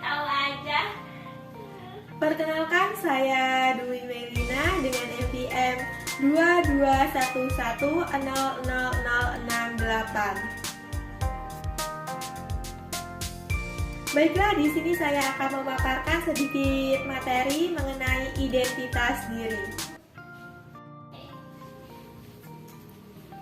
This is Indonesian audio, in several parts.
Tahu aja. Perkenalkan, saya Dwi Melina dengan NPM 2211000068. Baiklah, di sini saya akan memaparkan sedikit materi mengenai identitas diri.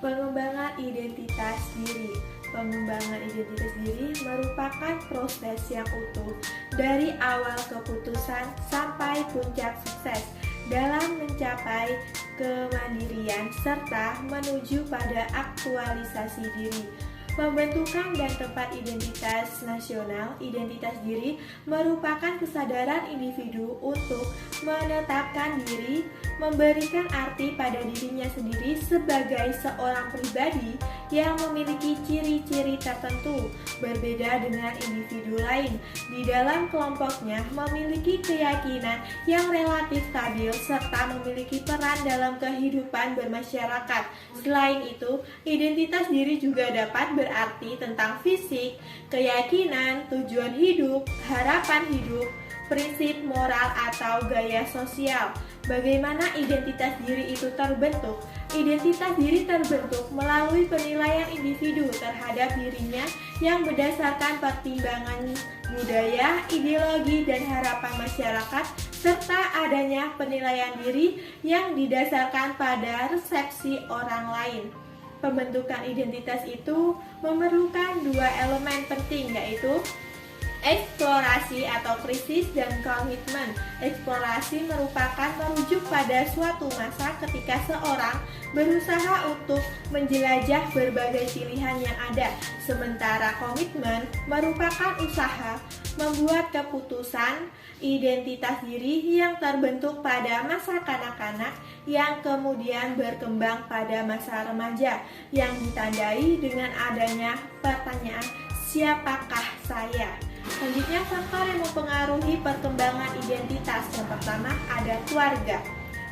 Pengembangan identitas diri. Pengembangan identitas diri merupakan proses yang utuh dari awal keputusan sampai puncak sukses dalam mencapai kemandirian serta menuju pada aktualisasi diri. Pembentukan dan tempat identitas nasional, identitas diri merupakan kesadaran individu untuk menetapkan diri, memberikan arti pada dirinya sendiri sebagai seorang pribadi yang memiliki ciri-ciri tertentu, berbeda dengan individu lain. Di dalam kelompoknya memiliki keyakinan yang relatif stabil serta memiliki peran dalam kehidupan bermasyarakat. Selain itu, identitas diri juga dapat berarti tentang fisik, keyakinan, tujuan hidup, harapan hidup, prinsip moral atau gaya sosial. Bagaimana identitas diri itu terbentuk? Identitas diri terbentuk melalui penilaian individu terhadap dirinya yang berdasarkan pertimbangan budaya, ideologi, dan harapan masyarakat, serta adanya penilaian diri yang didasarkan pada resepsi orang lain. Pembentukan identitas itu memerlukan dua elemen penting, yaitu eksplorasi atau krisis dan komitmen. Eksplorasi merupakan merujuk pada suatu masa ketika seorang berusaha untuk menjelajah berbagai pilihan yang ada. Sementara komitmen merupakan usaha membuat keputusan identitas diri yang terbentuk pada masa kanak-kanak yang kemudian berkembang pada masa remaja yang ditandai dengan adanya pertanyaan, siapakah saya? Selanjutnya, faktor yang mempengaruhi perkembangan identitas. Yang pertama ada keluarga.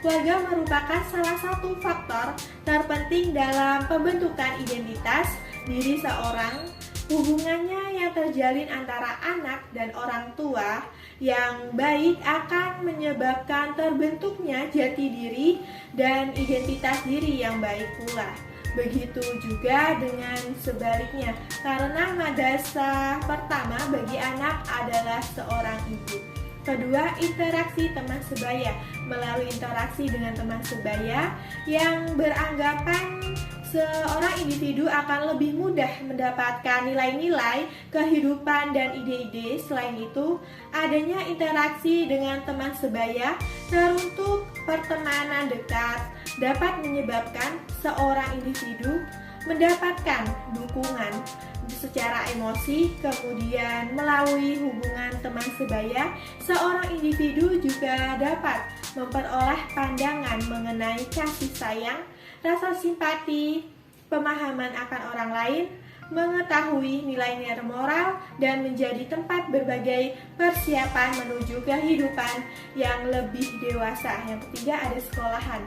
Keluarga merupakan salah satu faktor terpenting dalam pembentukan identitas diri seorang. Hubungannya yang terjalin antara anak dan orang tua yang baik akan menyebabkan terbentuknya jati diri dan identitas diri yang baik pula. Begitu juga dengan sebaliknya, karena madrasah pertama bagi anak adalah seorang ibu. Kedua, interaksi teman sebaya. Melalui interaksi dengan teman sebaya yang beranggapan seorang individu akan lebih mudah mendapatkan nilai-nilai kehidupan dan ide-ide. Selain itu, adanya interaksi dengan teman sebaya teruntuk pertemanan dekat dapat menyebabkan seorang individu mendapatkan dukungan secara emosi. Kemudian melalui hubungan teman sebaya, seorang individu juga dapat memperoleh pandangan mengenai kasih sayang, rasa simpati, pemahaman akan orang lain, mengetahui nilai-nilai moral, dan menjadi tempat berbagai persiapan menuju kehidupan yang lebih dewasa. Yang ketiga ada sekolahan.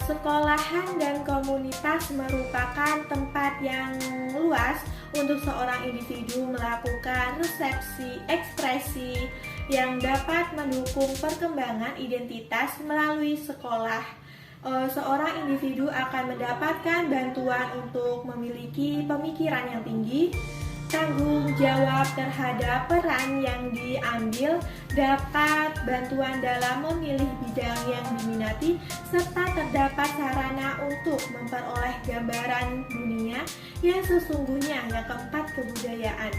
Sekolahan dan komunitas merupakan tempat yang luas untuk seorang individu melakukan resepsi ekspresi yang dapat mendukung perkembangan identitas melalui sekolah. Seorang individu akan mendapatkan bantuan untuk memiliki pemikiran yang tinggi, tanggung jawab terhadap peran yang diambil, dapat bantuan dalam memilih bidang yang diminati, serta terdapat sarana untuk memperoleh gambaran dunia yang sesungguhnya. Yang keempat, kebudayaan.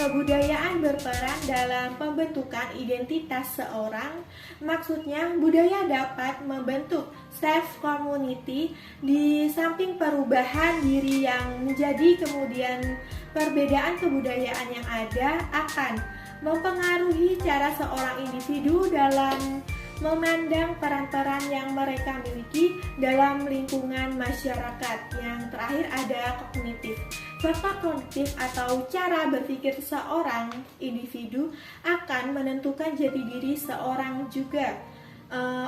Kebudayaan berperan dalam pembentukan identitas seorang. Maksudnya, budaya dapat membentuk self-community di samping perubahan diri yang menjadi kemudian perbedaan kebudayaan yang ada akan mempengaruhi cara seorang individu dalam memandang peran-peran yang mereka miliki dalam lingkungan masyarakat. Yang terakhir ada kognitif. Faktor kognitif atau cara berpikir seorang individu akan menentukan jati diri seorang juga.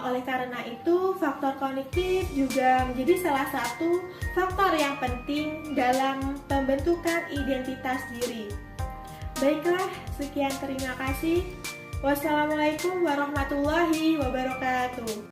Oleh karena itu, faktor kognitif juga menjadi salah satu faktor yang penting dalam pembentukan identitas diri. Baiklah, sekian terima kasih. Wassalamualaikum warahmatullahi wabarakatuh.